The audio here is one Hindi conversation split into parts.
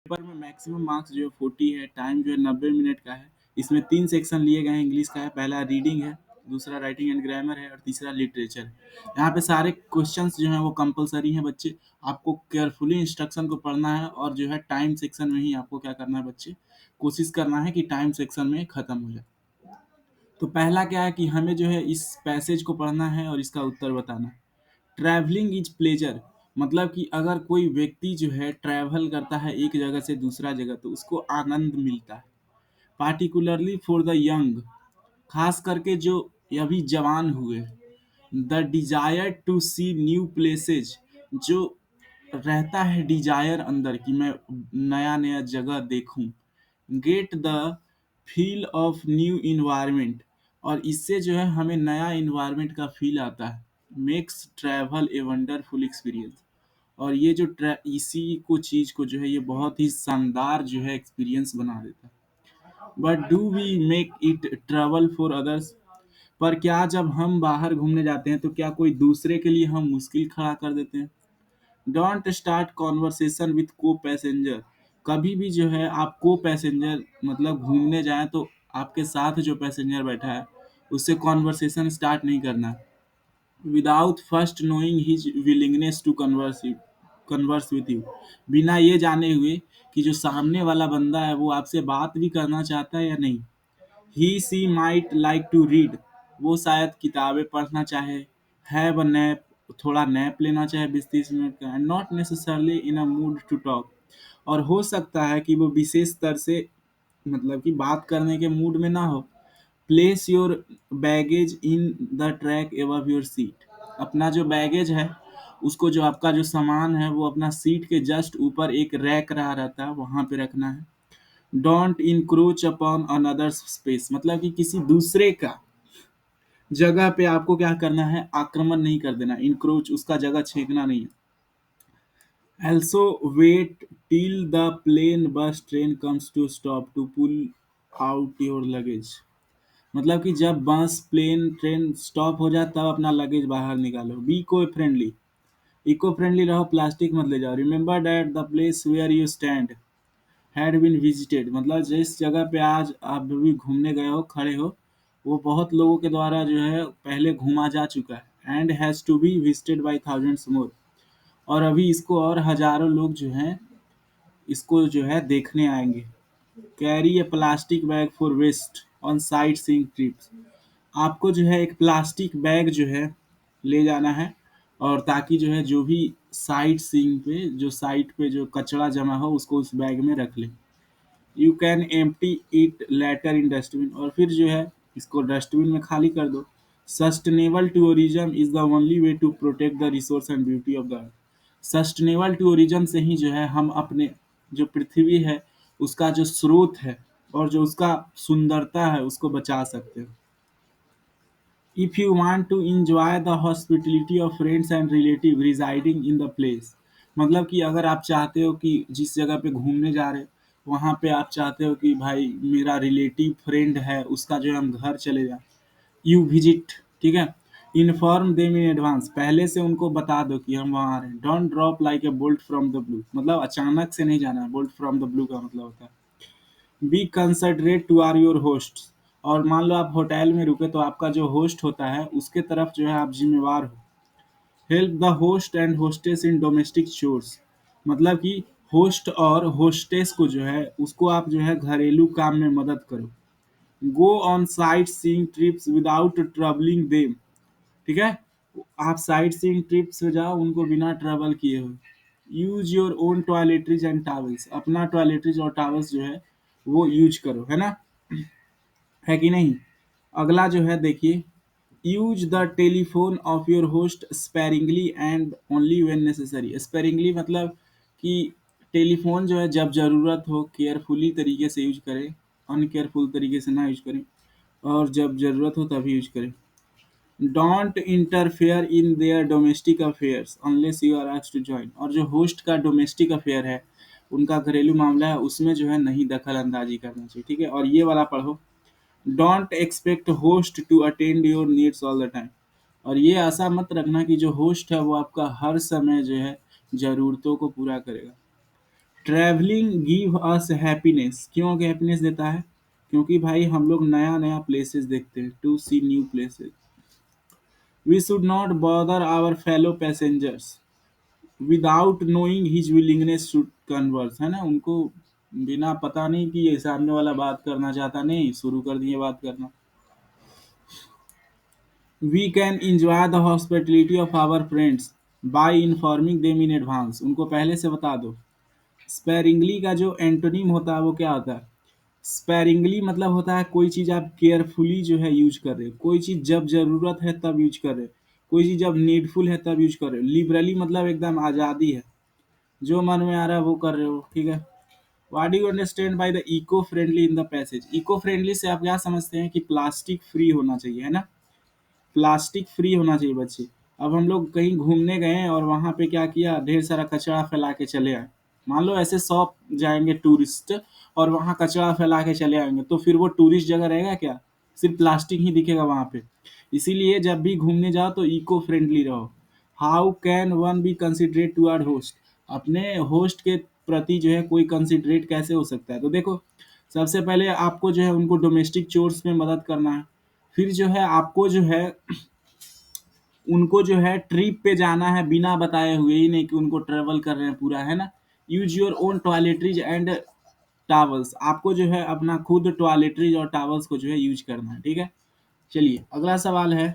पेपर में मैक्सिमम मार्क्स जो है 40 है, टाइम जो है 90 मिनट का है। इसमें 3 सेक्शन लिए गए हैं इंग्लिश का है, पहला रीडिंग है, दूसरा राइटिंग एंड ग्रामर है और तीसरा लिटरेचर है। यहाँ पे सारे क्वेश्चंस जो हैं वो कंपलसरी हैं बच्चे, आपको केयरफुली इंस्ट्रक्शन को पढ़ना है और जो है टाइम सेक्शन में ही आपको क्या करना है बच्चे, कोशिश करना है कि टाइम सेक्शन में खत्म हो जाए। तो पहला क्या है कि हमें जो है इस पैसेज को पढ़ना है और इसका उत्तर बताना है। ट्रैवलिंग इज प्लेजर, मतलब कि अगर कोई व्यक्ति जो है ट्रैवल करता है एक जगह से दूसरा जगह तो उसको आनंद मिलता है। पार्टिकुलरली फॉर द यंग, खास करके जो अभी जवान हुए। The desire to see new places, जो रहता है डिजायर अंदर कि मैं नया नया जगह देखूं। Get the feel of new environment, और इससे जो है हमें नया इन्वायरमेंट का फील आता है। Makes travel a wonderful experience, और ये जो इसी को चीज़ को जो है ये बहुत ही शानदार जो है एक्सपीरियंस बना देता है। But do we make it travel for others, पर क्या जब हम बाहर घूमने जाते हैं तो क्या कोई दूसरे के लिए हम मुश्किल खड़ा कर देते हैं। डोंट स्टार्ट कॉन्वर्सेशन विथ को पैसेंजर, कभी भी जो है आप को पैसेंजर मतलब घूमने जाएं तो आपके साथ जो पैसेंजर बैठा है उससे कॉन्वर्सेशन स्टार्ट नहीं करना without first knowing his willingness to converse with you, बिना ये जाने हुए कि जो सामने वाला बंदा है वो आपसे बात भी करना चाहता है या नहीं। He she might like to read, वो शायद किताबें पढ़ना चाहे, हैव अ नैप, थोड़ा नैप लेना चाहे 20-30 मिनट का, and not necessarily in a mood to talk, और हो सकता है कि वो विशेष स्तर से मतलब कि बात करने के मूड में ना हो। Place your baggage in the track above your seat, अपना जो बैगेज है उसको, जो आपका जो सामान है वो अपना सीट के जस्ट ऊपर एक रैक रहा रहता है वहां पे रखना है। Don't encroach upon another space, मतलब कि किसी दूसरे का जगह पे आपको क्या करना है, आक्रमण नहीं कर देना, इंक्रोच उसका जगह छेकना नहीं है। Also wait till the plane bus train comes to stop to pull out your luggage, मतलब कि जब बस प्लेन ट्रेन स्टॉप हो जाए तब अपना लगेज बाहर निकालो। Be eco friendly, eco friendly रहो, प्लास्टिक मत ले जाओ। Remember that the place where you stand had been visited, मतलब जिस जगह पे आज आप भी घूमने गए हो, खड़े हो, वो बहुत लोगों के द्वारा जो है पहले घूमा जा चुका है। And has to be visited by thousands more, और अभी इसको और हजारों लोग जो हैं इसको जो है देखने आएंगे। Carry a plastic bag for waste on sightseeing trips, आपको जो है एक प्लास्टिक बैग जो है ले जाना है, और ताकि जो है जो भी साइट सीइंग पे जो साइट पे जो कचरा जमा हो उसको उस बैग में रख ले। You can empty it later in dustbin, और फिर जो है इसको डस्टबिन में खाली कर दो। Sustainable tourism is the only way to protect the resource and beauty of the earth, sustainable tourism से ही जो है हम अपने जो पृथ्वी है उसका जो स्रोत है और जो उसका सुंदरता है उसको बचा सकते हैं। If you want to enjoy the hospitality of friends and relative residing in the place, मतलब कि अगर आप चाहते हो कि जिस जगह पे घूमने जा रहे हो वहाँ पे आप चाहते हो कि भाई मेरा रिलेटिव फ्रेंड है उसका जो है हम घर चले जाएं, यू विजिट, ठीक है। इन्फॉर्म देम इन एडवांस, पहले से उनको बता दो कि हम वहाँ आ रहे हैं। Don't drop like a bolt from the blue, मतलब अचानक से नहीं जाना है, बोल्ट फ्रॉम द ब्लू का मतलब होता है be considerate to our your host, और मान लो आप होटल में रुके तो आपका जो होस्ट होता है उसके तरफ जो है आप जिम्मेवार हो। Help the host and hostess in domestic chores, मतलब कि होस्ट और होस्टेस को जो है उसको आप जो है घरेलू काम में मदद करो। Go on sightseeing trips without troubling them, ठीक है, आप साइट सीइंग ट्रिप्स पे जाओ उनको बिना ट्रैवल किए हो। Use your own toiletries and towels, अपना टॉयलेटरीज और टॉवल्स जो है वो यूज करो, है ना, है कि नहीं। अगला जो है देखिए, use the telephone of your host sparingly and only when necessary. Sparingly मतलब कि टेलीफोन जो है जब ज़रूरत हो केयरफुली तरीके से यूज करें, अनकेयरफुल तरीके से ना यूज करें, और जब ज़रूरत हो तभी यूज करें। Don't interfere in their domestic affairs unless you are asked to join, और जो होस्ट का डोमेस्टिक अफेयर है उनका घरेलू मामला है उसमें जो है नहीं दखल अंदाजी करना चाहिए, ठीक है। और ये वाला पढ़ो, don't expect host to attend your needs all the time, और ये आशा मत रखना कि जो होस्ट है वो आपका हर समय जो है ज़रूरतों को पूरा करेगा। ट्रैवलिंग गिव अस हैप्पीनेस, क्यों हैप्पीनेस देता है? क्योंकि भाई हम लोग नया नया प्लेसेस देखते हैं, to see new places. We should not bother our fellow passengers without knowing his willingness to converse, है ना, उनको बिना पता नहीं कि ये सामने वाला बात करना चाहता नहीं, शुरू कर दिए बात करना। We can enjoy the hospitality of our friends by informing them in advance, उनको पहले से बता दो। स्पेरिंगली का जो एंटोनिम होता है वो क्या होता है? स्पेरिंगली मतलब होता है कोई चीज़ आप केयरफुली जो है यूज कर रहे हो, कोई चीज़ जब ज़रूरत है तब यूज कर रहे हो, कोई चीज़ जब नीडफुल है तब यूज कर रहे हो। लिबरली मतलब एकदम आज़ादी है, जो मन में आ रहा है वो कर रहे हो, ठीक है। What do you understand by the eco friendly in the passage? Eco friendly से आप क्या समझते हैं कि प्लास्टिक फ्री होना चाहिए, है ना, प्लास्टिक फ्री होना चाहिए बच्चे। अब हम लोग कहीं घूमने गए और वहाँ पे क्या किया, ढेर सारा कचरा फैला के चले आए। मान लो ऐसे 100 जाएंगे टूरिस्ट और वहाँ कचरा फैला के चले आएंगे, तो फिर वो टूरिस्ट जगह रहेगा क्या? सिर्फ प्लास्टिक ही दिखेगा वहाँ पे। इसीलिए जब भी घूमने जाओ तो इको फ्रेंडली रहो। How can one be considerate toward host? अपने होस्ट के प्रति जो है कोई कंसिडरेट कैसे हो सकता है? तो देखो, सबसे पहले आपको जो है उनको डोमेस्टिक चोर्स में मदद करना है। फिर जो है आपको जो है उनको जो है ट्रिप पे जाना है बिना बताए हुए, ही नहीं कि उनको ट्रेवल कर रहे हैं पूरा, है ना। Use your own toiletries and towels, आपको जो है अपना खुद टॉयलेटरीज और टावल्स को जो है यूज करना है, ठीक है। चलिए अगला सवाल है,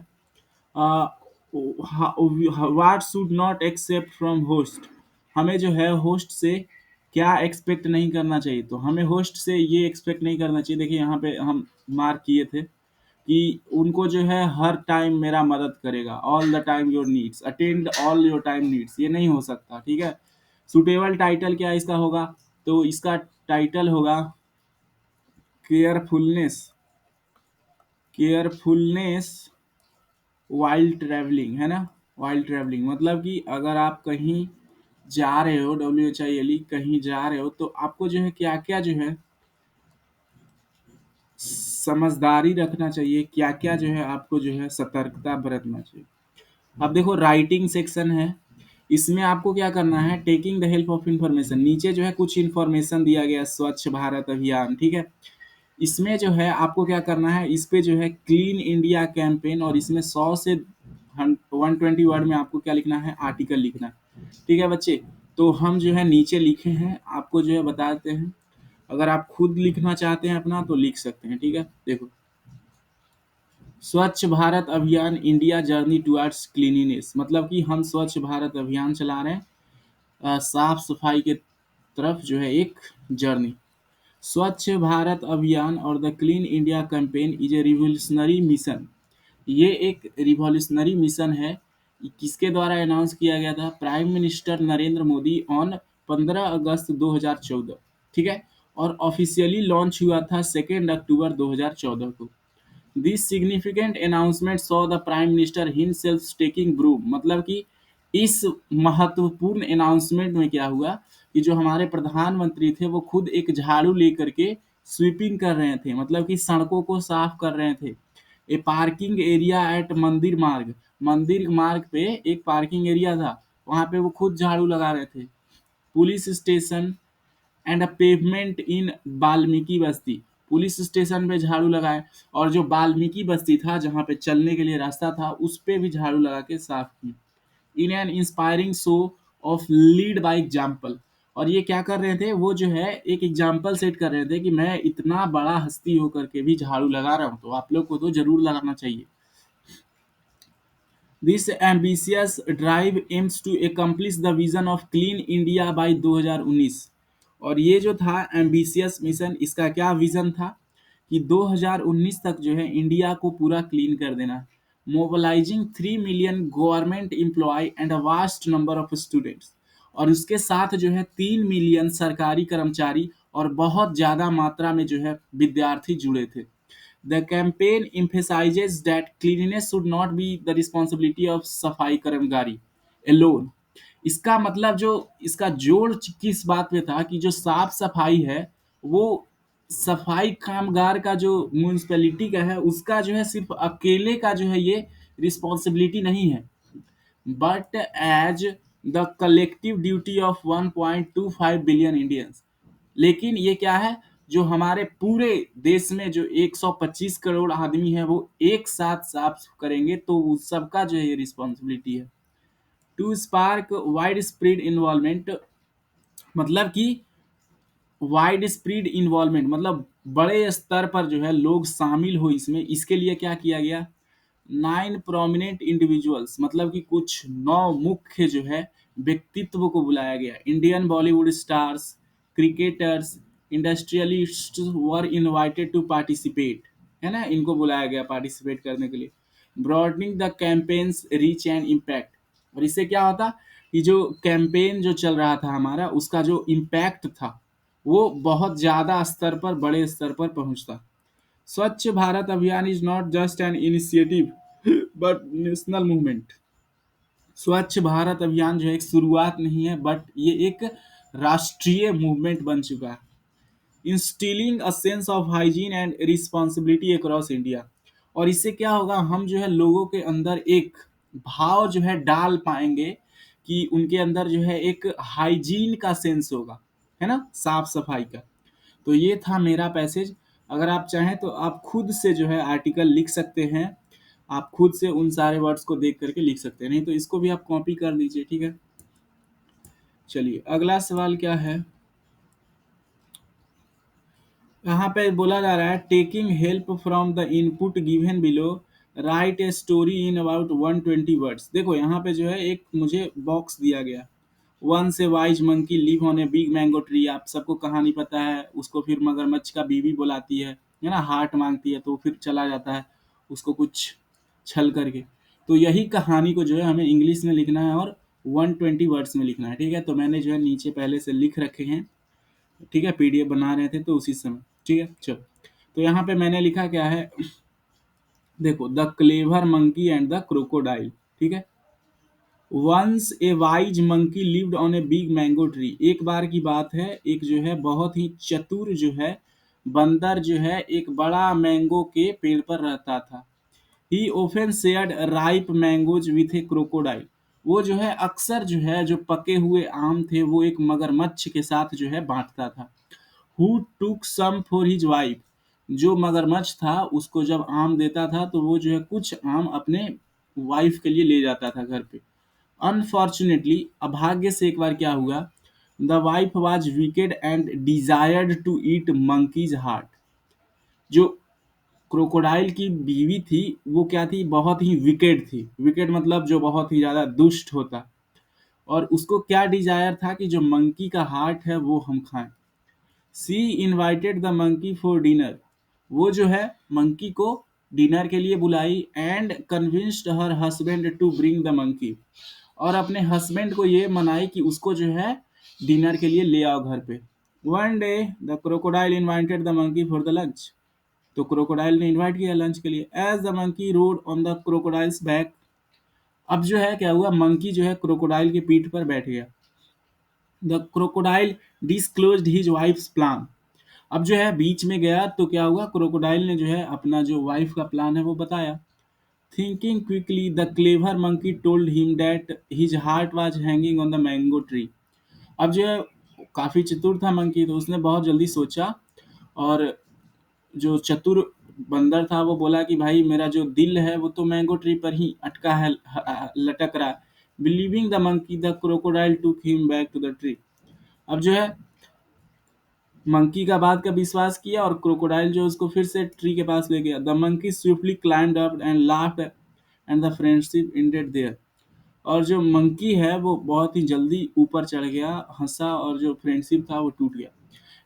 what should not accept from host? हमें जो है होस्ट से क्या एक्सपेक्ट नहीं करना चाहिए? तो हमें होस्ट से ये एक्सपेक्ट नहीं करना चाहिए, देखिए यहाँ पे हम मार्क किए थे कि उनको जो है हर टाइम मेरा मदद करेगा, all the time your needs, attend all your time needs, ये नहीं हो सकता, ठीक है। सुटेबल टाइटल क्या इसका होगा? तो इसका टाइटल होगा केयरफुलनेस, केयरफुलनेस वाइल ट्रैवलिंग, है ना। वाइल ट्रैवलिंग मतलब कि अगर आप कहीं जा रहे हो, WHILE, कहीं जा रहे हो तो आपको जो है क्या क्या जो है समझदारी रखना चाहिए, क्या क्या जो है आपको जो है सतर्कता बरतना चाहिए। अब देखो राइटिंग सेक्शन है, इसमें आपको क्या करना है, taking the help of information, नीचे जो है कुछ इंफॉर्मेशन दिया गया स्वच्छ भारत अभियान, ठीक है। इसमें जो है आपको क्या करना है, इस पे जो है क्लीन इंडिया कैंपेन, और इसमें 100 से 120 वर्ड में आपको क्या लिखना है, आर्टिकल लिखना है, ठीक है बच्चे। तो हम जो है नीचे लिखे हैं, आपको जो है बताते हैं, अगर आप खुद लिखना चाहते हैं अपना तो लिख सकते हैं, ठीक है। देखो, स्वच्छ भारत अभियान इंडिया जर्नी टुवर्ड्स क्लीनिनेस, मतलब कि हम स्वच्छ भारत अभियान चला रहे हैं, साफ सफाई के तरफ जो है एक जर्नी। स्वच्छ भारत अभियान और the clean India campaign is a revolutionary mission, ये एक रिवॉल्यूशनरी मिशन है। किसके द्वारा अनाउंस किया गया था? Prime minister Narendra Modi on 15 अगस्त 2014, ठीक है। और ऑफिशियली लॉन्च हुआ था 2 अक्टूबर 2014 को। This significant announcement saw the prime minister himself taking broom, मतलब कि इस महत्वपूर्ण अनाउंसमेंट में क्या हुआ कि जो हमारे प्रधानमंत्री थे वो खुद एक झाड़ू लेकर के स्वीपिंग कर रहे थे, मतलब कि सड़कों को साफ कर रहे थे। ए पार्किंग एरिया एट मंदिर मार्ग, मंदिर मार्ग पे एक पार्किंग एरिया था, वहां पे वो खुद झाड़ू लगा रहे थे। Police station and a pavement in Valmiki Basti, police station पे झाड़ू लगाए, और जो वाल्मीकि बस्ती था जहाँ पे चलने के लिए रास्ता था उस पे भी झाड़ू लगा के साफ किए। In an inspiring show off lead by example, और ये क्या कर रहे थे, वो जो है एक एग्जाम्पल सेट कर रहे थे कि मैं इतना बड़ा हस्ती होकर के भी झाड़ू लगा रहा हूँ, तो आप लोग को तो जरूर लगाना चाहिए। This ambitious drive aims to accomplish the vision of clean India by 2019, और ये जो था एम्बिशियस मिशन, इसका क्या विजन था कि 2019 तक जो है इंडिया को पूरा क्लीन कर देना। Mobilising 3 million government employ and a vast number of students, और उसके साथ जो है 3 मिलियन सरकारी कर्मचारी और बहुत ज़्यादा मात्रा में जो है विद्यार्थी जुड़े थे। The campaign emphasizes that cleanliness should not be the responsibility of सफाई कर्मचारी alone। इसका मतलब जो इसका जोड़ किस बात पे था कि जो साफ सफाई है वो सफाई कामगार का जो म्यूनिसपैलिटी का है उसका जो है सिर्फ अकेले का जो है ये रिस्पॉन्सिबिलिटी नहीं है, but as the collective duty of 1.25 billion Indians. लेकिन ये क्या है, जो हमारे पूरे देश में जो 125 करोड़ आदमी है वो एक साथ साफ करेंगे, तो उस सबका जो है ये रिस्पॉन्सिबिलिटी है। To spark wide spread involvement, मतलब कि वाइड स्प्रेड इन्वॉल्वमेंट मतलब बड़े स्तर पर जो है लोग शामिल हो इसमें, इसके लिए क्या किया गया, 9 प्रोमिनेंट इंडिविजुअल्स मतलब कि कुछ 9 मुख्य जो है व्यक्तित्व को बुलाया गया। Indian Bollywood stars, cricketers, industrialists were invited to participate, है ना, इनको बुलाया गया पार्टिसिपेट करने के लिए। Broadening the campaign's reach and impact, और इससे क्या होता कि जो कैंपेन जो चल रहा था हमारा, उसका जो इम्पैक्ट था वो बहुत ज्यादा स्तर पर, बड़े स्तर पर पहुंचता। स्वच्छ भारत अभियान is not just an initiative but national movement. स्वच्छ भारत अभियान जो है एक शुरुआत नहीं है, बट ये एक राष्ट्रीय मूवमेंट बन चुका है। Instilling a sense of hygiene and responsibility across India, और इससे क्या होगा, हम जो है लोगों के अंदर एक भाव जो है डाल पाएंगे कि उनके अंदर जो है एक हाइजीन का सेंस होगा, है ना, साफ सफाई का। तो ये था मेरा पैसेज। अगर आप चाहें तो आप खुद से जो है आर्टिकल लिख सकते हैं, आप खुद से उन सारे वर्ड्स को देख करके लिख सकते हैं, नहीं तो इसको भी आप कॉपी कर लीजिए, ठीक है। चलिए अगला सवाल क्या है, यहाँ पे बोला जा रहा है taking help from the input given below, right a story in about 120 words. देखो यहाँ पे जो है एक मुझे बॉक्स दिया गया, वन से wise monkey live on a big mango tree, आप सबको कहानी पता है, उसको फिर मगरमच्छ का बीवी बुलाती है ना, हार्ट मांगती है तो फिर चला जाता है उसको कुछ छल करके। तो यही कहानी को जो है हमें इंग्लिश में लिखना है और 120 वर्ड्स में लिखना है, ठीक है। तो मैंने जो है नीचे पहले से लिख रखे हैं, ठीक है, पीडीएफ बना रहे थे तो उसी समय, ठीक है। चलो, तो यहाँ पे मैंने लिखा क्या है, देखो, the clever monkey and the crocodile, ठीक है। Once a wise monkey lived on a big mango tree, एक बार की बात है, एक जो है बहुत ही चतुर जो है बंदर जो है एक बड़ा मैंगो के पेड़ पर रहता था। ही often shared ripe mangoes with A crocodile, वो जो है अक्सर जो है जो पके हुए आम थे वो एक मगरमच्छ के साथ जो है बांटता था। Who took some for his wife, जो मगरमच्छ था उसको जब आम देता था तो वो जो है कुछ आम अपने वाइफ के लिए ले जाता था घर पे। अनफॉर्चुनेटली, अभाग्य से एक बार क्या हुआ, the wife was wicked and desired to eat monkey's heart, जो क्रोकोडाइल की बीवी थी वो क्या थी, बहुत ही विकेड थी, विकेड मतलब जो बहुत ही ज्यादा दुष्ट होता, और उसको क्या डिजायर था कि जो मंकी का हार्ट है वो हम खाएं। She invited the monkey for dinner, वो जो है मंकी को डिनर के लिए बुलाई, and convinced her husband to bring the monkey, और अपने हस्बैंड को ये मनाई कि उसको जो है डिनर के लिए ले आओ घर पे। One day the crocodile invited the monkey for the lunch, तो क्रोकोडाइल ने इनवाइट किया लंच के लिए। As the monkey rode on the crocodile's back, अब जो है क्या हुआ, मंकी जो है क्रोकोडाइल की पीठ पर बैठ गया। The crocodile disclosed his wives plan, अब जो है बीच में गया तो क्या हुआ, क्रोकोडाइल ने जो है अपना जो वाइफ का प्लान है वो बताया। Thinking quickly the clever monkey told him that his heart was hanging on the mango tree, अब जो है काफी चतुर था मंकी, तो उसने बहुत जल्दी सोचा, और जो चतुर बंदर था वो बोला कि भाई मेरा जो दिल है वो तो मैंगो ट्री पर ही अटका है, लटक रहा है। Believing the monkey the crocodile took him back to the tree, अब जो है मंकी का बात का विश्वास किया और क्रोकोडाइल जो उसको फिर से ट्री के पास ले गया। The monkey swiftly climbed up and laughed and the friendship ended there, और जो मंकी है वो बहुत ही जल्दी ऊपर चढ़ गया, हंसा, और जो फ्रेंडशिप था वो टूट गया।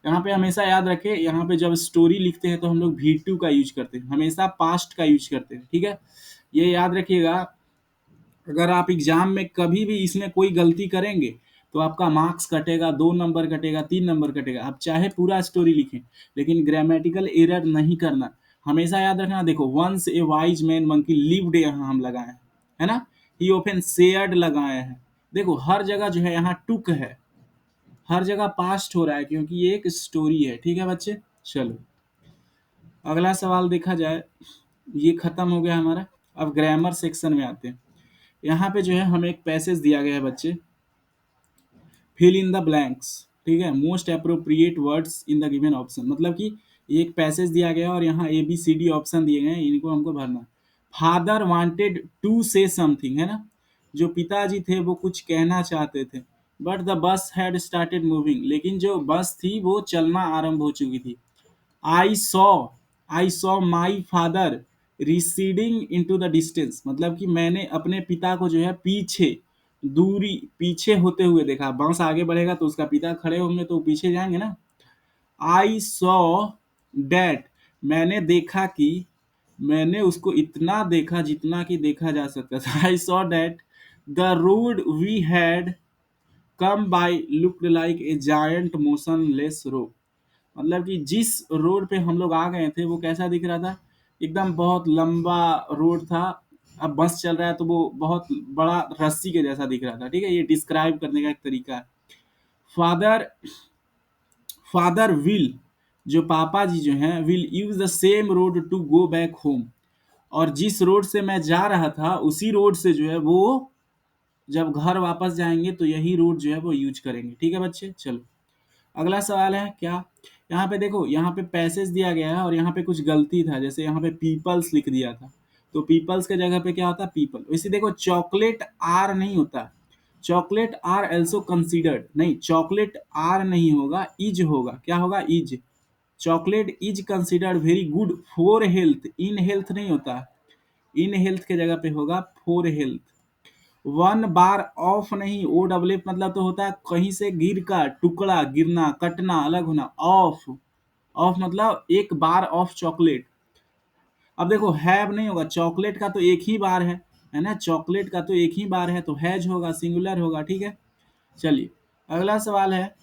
यहाँ पे हमेशा याद रखें, यहाँ पे जब स्टोरी लिखते हैं तो हम लोग वी टू का यूज करते हैं, हमेशा पास्ट का यूज करते हैं, ठीक है, ये याद रखिएगा। अगर आप एग्जाम में कभी भी इसमें कोई गलती करेंगे तो आपका मार्क्स कटेगा, 2 नंबर कटेगा, 3 नंबर कटेगा, आप चाहे पूरा स्टोरी लिखें लेकिन ग्रामेटिकल एरर नहीं करना। हमेशा याद रखना, देखो, once a wise man monkey lived यहाँ हम लगाए हैं, है ना, ही ओपन शेयर्ड लगाए हैं, देखो हर जगह जो है यहाँ टुक है, हर जगह पास्ट हो रहा है क्योंकि ये एक स्टोरी है, ठीक है बच्चे। चलो अगला सवाल देखा जाए, ये खत्म हो गया हमारा। अब ग्रामर सेक्शन में आते हैं। यहाँ पे जो है हमें एक पैसेज दिया गया है बच्चे, फिल इन द ब्लैंक्स, ठीक है, most appropriate words in the given option, मतलब कि एक पैसेज दिया गया है और यहाँ A B C D option दिए गए हैं, इनको हमको भरना है। Father wanted to say something, है ना, जो पिताजी थे वो कुछ कहना चाहते थे, but the bus had started moving, लेकिन जो बस थी वो चलना आरंभ हो चुकी थी। I saw I saw my father receding into the distance, मतलब कि मैंने अपने पिता को जो है पीछे होते हुए देखा। बांस आगे बढ़ेगा तो उसका पिता खड़े होंगे तो पीछे जाएंगे ना। आई सॉ डैट, मैंने देखा कि, मैंने उसको इतना देखा जितना कि देखा जा सकता था। I saw that the road we had come by looked like a giant motionless rope, मतलब कि जिस रोड पे हम लोग आ गए थे वो कैसा दिख रहा था, एकदम बहुत लंबा रोड था। अब बस चल रहा है तो वो बहुत बड़ा रस्सी के जैसा दिख रहा था, ठीक है, ये डिस्क्राइब करने का एक तरीका है। फादर फादर विल, जो पापा जी जो हैं, will use the same road to go back home, और जिस रोड से मैं जा रहा था उसी रोड से जो है वो जब घर वापस जाएंगे तो यही रोड जो है वो यूज करेंगे, ठीक है बच्चे। चलो अगला सवाल है क्या, यहाँ पे देखो, यहाँ पे पैसेज दिया गया है और यहाँ पे कुछ गलती था, जैसे यहाँ पे पीपल्स लिख दिया था, तो पीपल्स के जगह पे क्या होता है, पीपल। वैसे देखो चॉकलेट आर नहीं होता, चॉकलेट आर एल्सो कंसीडर्ड, नहीं, चॉकलेट आर नहीं होगा, इज होगा, क्या होगा, is. Chocolate is considered very good for health, in health नहीं होता, इन हेल्थ के जगह पे होगा for health. One bar of नहीं, ओ डबल एफ मतलब तो होता है कहीं से गिर का, टुकड़ा, गिरना, कटना, अलग होना, ऑफ। ऑफ मतलब एक बार ऑफ चॉकलेट। अब देखो हैव नहीं होगा, चॉकलेट का तो एक ही बार है ना, चॉकलेट का तो एक ही बार है, तो हैज होगा, सिंगुलर होगा, ठीक है। चलिए अगला सवाल है,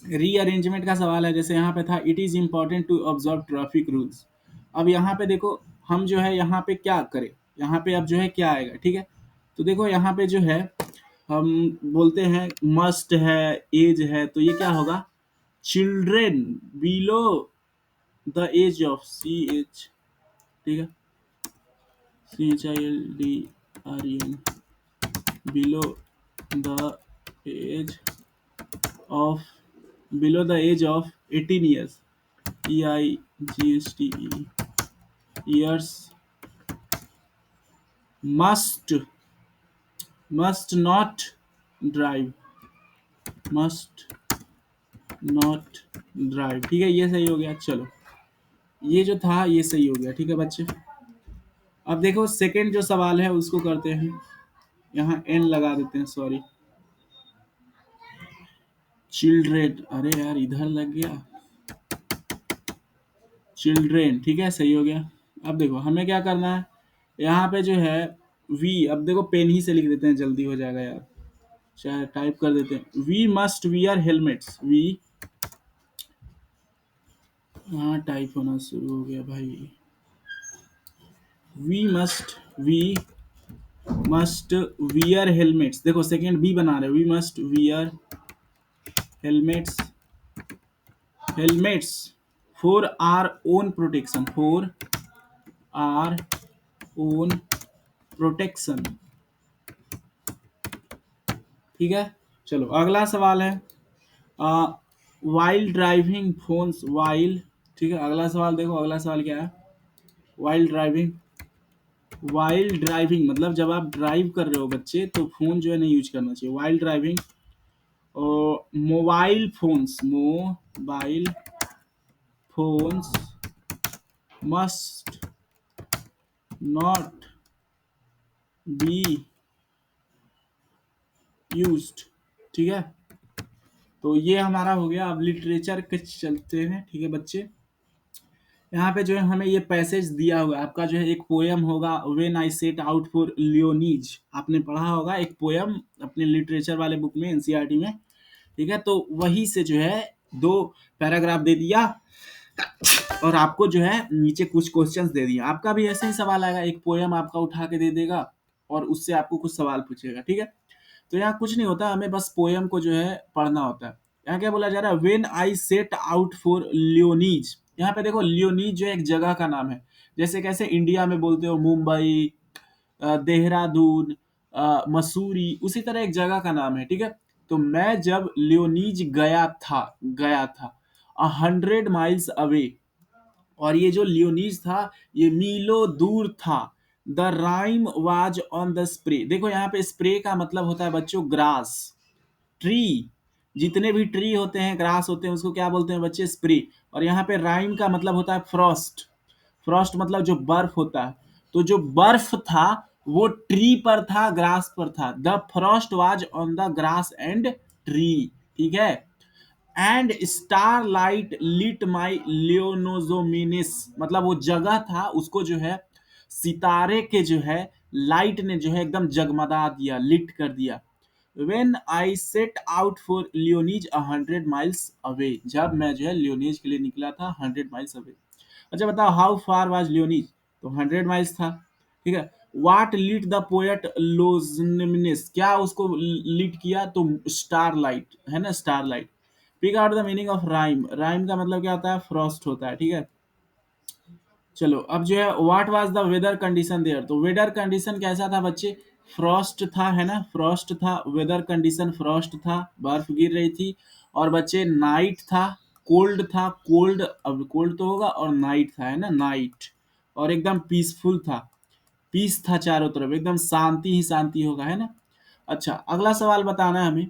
रीअरेंजमेंट का सवाल है, जैसे यहाँ पे था it is important to observe traffic rules. अब यहाँ पे देखो हम जो है यहाँ पे क्या करें, यहाँ पे अब जो है क्या आएगा, ठीक है। तो देखो यहाँ पे जो है हम बोलते हैं मस्ट है, एज है, तो ये क्या होगा, children below the age of, C H, ठीक है, C H I L D R E N, below the age of, below the age of 18 years, E I G S T E, years, must must not drive, must not drive, ठीक है, ये सही हो गया। चलो ये जो था ये सही हो गया, ठीक है बच्चे। अब देखो सेकंड जो सवाल है उसको करते हैं, यहाँ एन लगा देते हैं, सॉरी, चिल्ड्रेन, अरे यार इधर लग गया, चिल्ड्रेन, ठीक है, सही हो गया। अब देखो हमें क्या करना है, यहाँ पे जो है वी, अब देखो पेन ही से लिख देते हैं, जल्दी हो जाएगा यार, चाहे टाइप कर देते हैं, we must wear helmets, we, हाँ टाइप होना शुरू हो गया भाई, वी मस्ट वियर हेलमेट्स, देखो सेकेंड बी बना रहे, we must wear helmets, helmets for our own protection, for our own protection, ठीक है। चलो अगला सवाल है, वाइल ड्राइविंग फोन्स वाइल, ठीक है, अगला सवाल देखो, अगला सवाल क्या है, वाइल ड्राइविंग, वाइल ड्राइविंग मतलब जब आप ड्राइव कर रहे हो बच्चे तो फोन जो है नहीं यूज करना चाहिए, वाइल ड्राइविंग। और mobile phones must not be used, ठीक है। तो ये हमारा हो गया। अब लिटरेचर के चलते हैं, ठीक है बच्चे। यहाँ पे जो है हमें ये पैसेज दिया हुआ है, आपका जो है एक पोयम होगा, when I set out for Lyonnesse, आपने पढ़ा होगा एक पोयम अपने लिटरेचर वाले बुक में, एनसीईआरटी में, ठीक है। तो वही से जो है दो पैराग्राफ दे दिया और आपको जो है नीचे कुछ क्वेश्चंस दे दिए, आपका भी ऐसे ही सवाल आएगा, एक पोयम आपका उठा के दे देगा और उससे आपको कुछ सवाल पूछेगा, ठीक है। तो यहाँ कुछ नहीं होता, हमें बस पोयम को जो है पढ़ना होता है। यहाँ क्या बोला जा रहा है, when I set out for Lyonnesse, यहाँ पे देखो लियोनीज जो एक जगह का नाम है, जैसे कैसे इंडिया में बोलते हो मुंबई, देहरादून, मसूरी, उसी तरह एक जगह का नाम है, ठीक है। तो मैं जब लियोनीज गया था 100 माइल्स अवे, और ये जो लियोनीज था ये मीलों दूर था। The rhyme was on the spray. देखो यहाँ पे स्प्रे का मतलब होता है बच्चों ग्रास, ट्री। जितने भी ट्री होते हैं, ग्रास होते हैं, उसको क्या बोलते हैं बच्चे? स्प्रे। और यहाँ पे राइम का मतलब होता है फ्रॉस्ट। फ्रॉस्ट मतलब जो बर्फ होता है। तो जो बर्फ था वो ट्री पर था, ग्रास पर था। The Frost was on the grass and tree. ठीक है। एंड स्टार लाइट लिट माई लियोनोजोमिनिस, मतलब वो जगह था उसको जो है सितारे के जो है लाइट ने जो है एकदम जगमगा दिया, लिट कर दिया। When I set out for Lyonnesse 100 miles away, जब मैं जो है लियोनीज के लिए निकला था 100 माइल्स अवे। अच्छा बताओ, हाउ फार वाज लियोनीज? तो 100 माइल्स था। ठीक है। वाट लीड द पोएट लोजनिमिनिस, क्या उसको लीड किया? तो स्टार लाइट है ना, star light. Pick out the meaning of rhyme. Rhyme का मतलब क्या होता है? फ्रॉस्ट होता है। ठीक है। चलो अब जो है what was the weather condition there, तो वेदर कंडीशन कैसा था बच्चे? फ्रॉस्ट था, है ना, फ्रॉस्ट था। वेदर कंडीशन फ्रॉस्ट था, बर्फ गिर रही थी। और बच्चे नाइट था, कोल्ड था। कोल्ड, अब कोल्ड तो होगा, और नाइट था, है ना, नाइट। और एकदम पीसफुल था, पीस था चारों तरफ, एकदम शांति ही शांति होगा, है ना। अच्छा अगला सवाल बताना है हमें।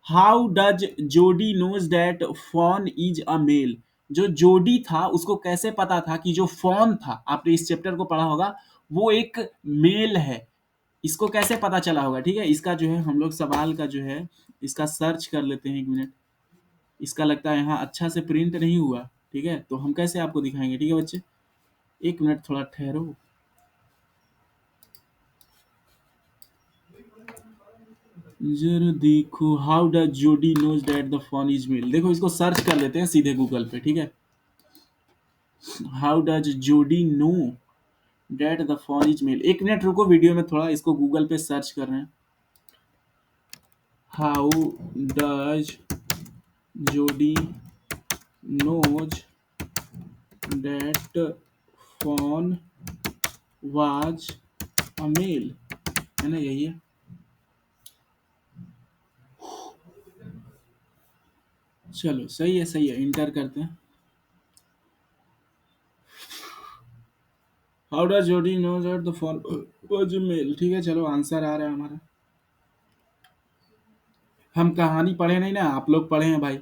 How does Jodie knows that fawn is a male? जो जोडी था उसको कैसे पता था कि जो फॉन था, आपने इस चैप्टर को पढ़ा होगा, वो एक मेल है। इसको कैसे पता चला होगा? ठीक है, इसका जो है हम लोग सवाल का जो है इसका सर्च कर लेते हैं, 1 मिनट। इसका लगता है यहाँ अच्छा से प्रिंट नहीं हुआ। ठीक है, तो हम कैसे आपको दिखाएंगे? ठीक है बच्चे, 1 मिनट थोड़ा ठहरो। जरा देखो, how does Jodie knows that the fawn is male. देखो इसको सर्च कर लेते हैं सीधे गूगल पे। ठीक है, how does Jodie know that the fawn is male. 1 minute रुको, वीडियो में थोड़ा इसको गूगल पे सर्च कर रहे हैं। How does Jodie knows that fawn was a male, है ना, यही है। चलो सही है, सही है, इंटर करते हैं। How does Jodie knows that the fawn was a male. ठीक है, चलो आंसर आ रहा है हमारा। हम कहानी पढ़े नहीं ना, आप लोग पढ़े हैं भाई,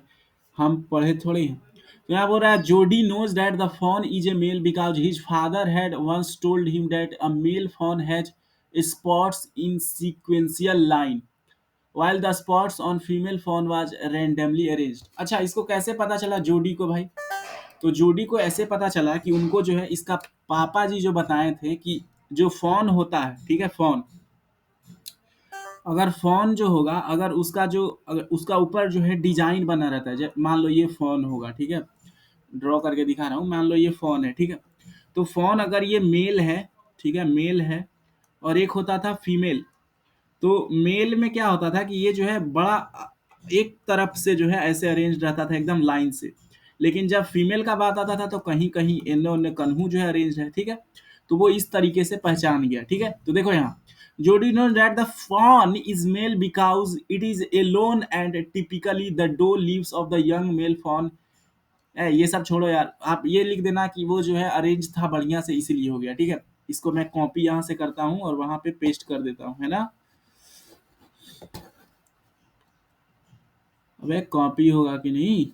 हम पढ़े थोड़े हैं। तो यहाँ बोल रहा है Jodie knows that the fawn is a male because his father had once told him that a male fawn has spots in sequential line while the spots on female fawn was randomly arranged। अच्छा इसको कैसे पता चला जोडी को भाई? तो जोडी को ऐसे पता चला कि उनको जो है इसका पापा जी जो बताए थे कि जो फॉन होता है, ठीक है, फॉन, अगर फोन जो होगा, अगर उसका जो, अगर उसका ऊपर जो है डिजाइन बना रहता है, मान लो ये फोन होगा, ठीक है, ड्रॉ करके दिखा रहा हूँ, मान लो ये फोन है, ठीक है। तो फोन अगर ये मेल है, ठीक है, मेल है, और एक होता था फीमेल। तो मेल में क्या होता था कि ये जो है बड़ा एक तरफ से जो है ऐसे अरेंज रहता था एकदम लाइन से। लेकिन जब फीमेल का बात आता था तो कहीं कहीं एने ओने कन्हू जो है अरेंज है, ठीक है। तो वो इस तरीके से पहचान गया, ठीक है। तो देखो यहाँ, Jodie know that the fawn is male because it is alone and typically the doe leaves off the young male fawn। ये सब छोड़ो यार, आप ये लिख देना कि वो जो है अरेंज था बढ़िया से, इसीलिए हो गया, ठीक है। इसको मैं कॉपी यहाँ से करता हूँ और वहां पे पेस्ट कर देता हूँ, है ना। अबे कॉपी होगा कि नहीं?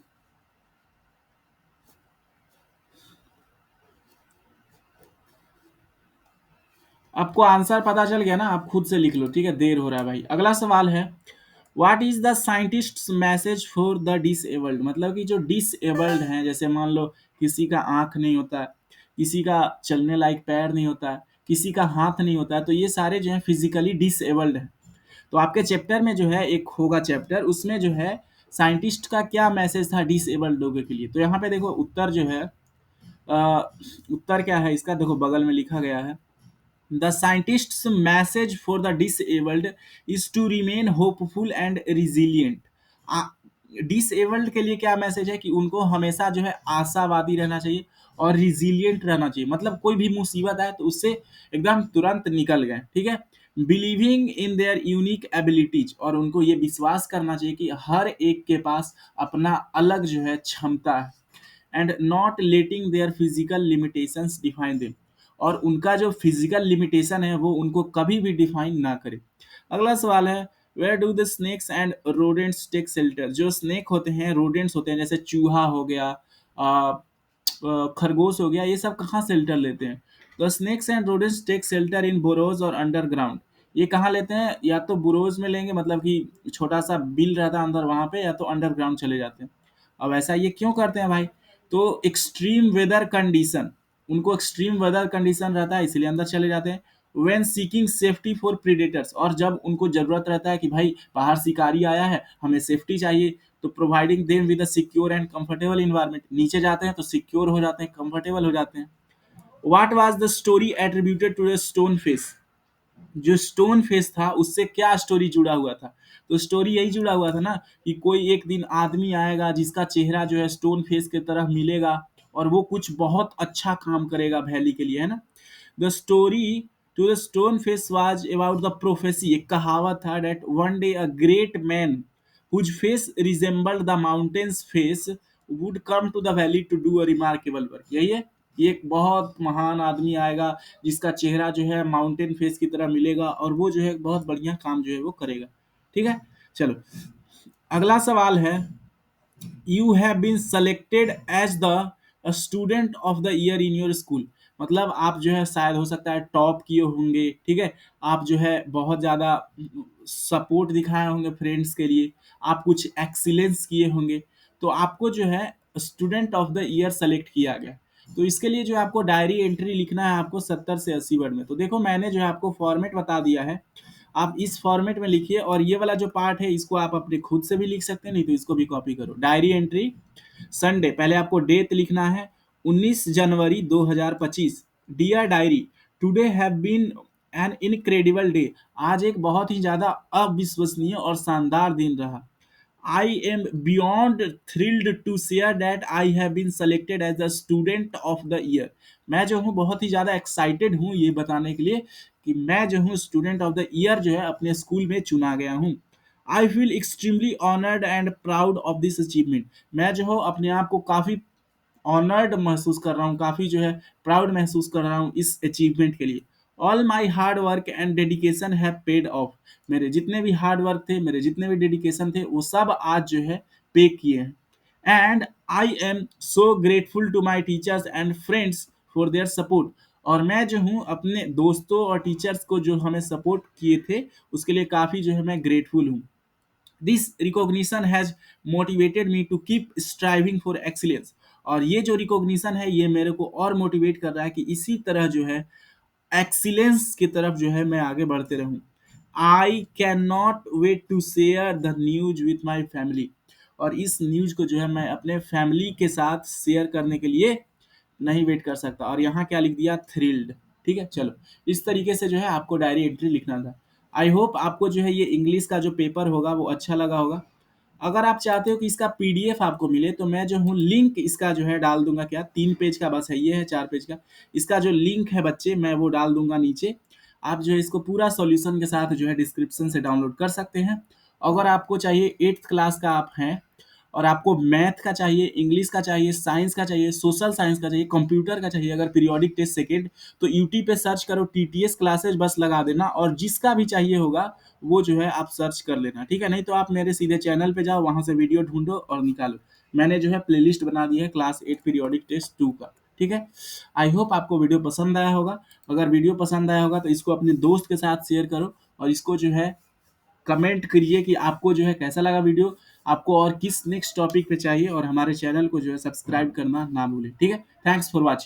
आपको आंसर पता चल गया ना, आप खुद से लिख लो, ठीक है, देर हो रहा है भाई। अगला सवाल है, what is the scientist message for the disabled. मतलब कि जो डिसेबल्ड हैं, जैसे मान लो किसी का आंख नहीं होता है, किसी का चलने लायक पैर नहीं होता है, किसी का हाथ नहीं होता है, तो ये सारे जो है फिजिकली डिसेबल्ड हैं। तो आपके चैप्टर में जो है एक होगा चैप्टर, उसमें जो है साइंटिस्ट का क्या मैसेज था डिसेबल्ड लोगों के लिए। तो यहाँ पे देखो उत्तर जो है, उत्तर क्या है इसका, देखो बगल में लिखा गया है, the scientist's message for the disabled is to remain hopeful and resilient. Disabled के लिए क्या मैसेज है कि उनको हमेशा जो है आशावादी रहना चाहिए और रिजिलियंट रहना चाहिए। मतलब कोई भी मुसीबत आए तो उससे एकदम तुरंत निकल गए, ठीक है। Believing in their unique abilities, और उनको ये विश्वास करना चाहिए कि हर एक के पास अपना अलग जो है क्षमता है, and not letting their physical limitations define them, और उनका जो फिजिकल लिमिटेशन है वो उनको कभी भी डिफाइन ना करे। अगला सवाल है, where do the snakes and rodents take shelter, जो स्नेक होते हैं, रोडेंट्स होते हैं, जैसे चूहा हो गया, खरगोश हो गया, ये सब कहाँ शेल्टर लेते हैं? The snakes and rodents take shelter in burrows और अंडरग्राउंड। ये कहाँ लेते हैं? या तो बुरोज में लेंगे, मतलब कि छोटा सा बिल रहता है अंदर वहां पे, या तो अंडरग्राउंड चले जाते हैं। अब ऐसा ये क्यों करते हैं भाई? तो एक्सट्रीम वेदर कंडीशन, उनको एक्सट्रीम वेदर कंडीशन रहता है इसलिए अंदर चले जाते हैं। When seeking safety for predators, और जब उनको जरूरत रहता है कि भाई बाहर शिकारी आया है, हमें सेफ्टी चाहिए, तो providing them with a secure and comfortable environment, नीचे जाते हैं तो सिक्योर हो जाते हैं, कंफर्टेबल हो जाते हैं। What was the story attributed to the stone face, जो स्टोन फेस था उससे क्या स्टोरी जुड़ा हुआ था? तो स्टोरी यही जुड़ा हुआ था ना, कि कोई एक दिन आदमी आएगा जिसका चेहरा जो है स्टोन फेस की तरह मिलेगा, और वो कुछ बहुत अच्छा काम करेगा वैली के लिए, है ना। The story to the stone face was about the prophecy, एक कहावत था, that one day a great man whose face resembled the mountain's face would come to the valley to do a remarkable work। यही है, ये एक बहुत महान आदमी आएगा जिसका चेहरा जो है माउंटेन फेस की तरह मिलेगा, और वो जो है बहुत बढ़िया काम जो है वो करेगा। ठीक है, चलो अगला सवाल है, you have been selected as the student of the year in your school, मतलब आप जो है शायद हो सकता है टॉप किए होंगे, ठीक है, आप जो है बहुत ज़्यादा सपोर्ट दिखाए होंगे फ्रेंड्स के लिए, आप कुछ एक्सीलेंस किए होंगे, तो आपको जो है student of the year select किया गया। तो इसके लिए जो आपको डायरी एंट्री लिखना है आपको 70 से 80 वर्ड में। तो देखो मैंने जो है आपको फॉर्मेट बता दिया है, आप इस फॉर्मेट में लिखिए, और ये वाला जो पार्ट है इसको आप अपने खुद से भी लिख सकते हैं, नहीं तो इसको भी कॉपी करो। डायरी एंट्री संडे, पहले आपको डेट लिखना है 19 जनवरी 2025। Dear diary, today have been an incredible day, आज एक बहुत ही ज़्यादा अविश्वसनीय और शानदार दिन रहा। I am beyond thrilled to share that I have been selected as the student of the year। मैं जो हूँ बहुत ही ज़्यादा एक्साइटेड हूँ ये बताने के लिए कि मैं जो हूँ स्टूडेंट ऑफ द ईयर जो है अपने स्कूल में चुना गया हूँ। I feel extremely honoured and proud of this achievement, मैं जो हूँ अपने आप को काफ़ी ऑनर्ड महसूस कर रहा हूँ, काफ़ी जो है प्राउड महसूस कर रहा हूँ इस अचीवमेंट के लिए। All my hard work and dedication have paid of, मेरे जितने भी हार्ड वर्क थे, मेरे जितने भी डेडिकेशन थे, वो सब आज जो है पे किए हैं। And I am so grateful to my teachers and friends for their support, और मैं जो हूँ अपने दोस्तों और टीचर्स को जो हमें सपोर्ट किए थे उसके लिए काफ़ी जो है मैं ग्रेटफुल हूँ। This recognition has motivated me to keep striving for excellence, और ये जो रिकॉग्निशन है ये मेरे को और मोटिवेट कर रहा है कि इसी तरह जो है एक्सीलेंस की तरफ जो है मैं आगे बढ़ते रहूं। I can not wait to share the news with my family, और इस न्यूज को जो है मैं अपने फैमिली के साथ शेयर करने के लिए नहीं वेट कर सकता। और यहाँ क्या लिख दिया, थ्रिल्ड। ठीक है, चलो इस तरीके से जो है आपको डायरी एंट्री लिखना था। आई होप आपको जो है ये इंग्लिश का जो पेपर होगा वो अच्छा लगा होगा। अगर आप चाहते हो कि इसका पीडीएफ आपको मिले तो मैं जो हूँ लिंक इसका जो है डाल दूंगा, क्या 3 पेज का बस है, ये है 4 पेज का, इसका जो लिंक है बच्चे मैं वो डाल दूंगा नीचे। आप जो है इसको पूरा सॉल्यूशन के साथ जो है डिस्क्रिप्शन से डाउनलोड कर सकते हैं। अगर आपको चाहिए 8th क्लास का आप हैं, और आपको मैथ का चाहिए, इंग्लिश का चाहिए, साइंस का चाहिए, सोशल साइंस का चाहिए, कंप्यूटर का चाहिए, अगर पीरियोडिक टेस्ट सेकेंड, तो यूट्यूब पे सर्च करो टीटीएस क्लासेज, बस लगा देना, और जिसका भी चाहिए होगा वो जो है आप सर्च कर लेना। ठीक है, नहीं तो आप मेरे सीधे चैनल पे जाओ, वहां से वीडियो ढूंढो और निकालो। मैंने जो है प्लेलिस्ट बना दी है क्लास 8 पीरियोडिक टेस्ट 2 का। ठीक है, आई होप आपको वीडियो पसंद आया होगा। अगर वीडियो पसंद आया होगा तो इसको अपने दोस्त के साथ शेयर करो, और इसको जो है कमेंट करिए कि आपको जो है कैसा लगा वीडियो, आपको और किस नेक्स्ट टॉपिक पे चाहिए, और हमारे चैनल को जो है सब्सक्राइब करना ना भूलें। ठीक है, थैंक्स फॉर वॉचिंग।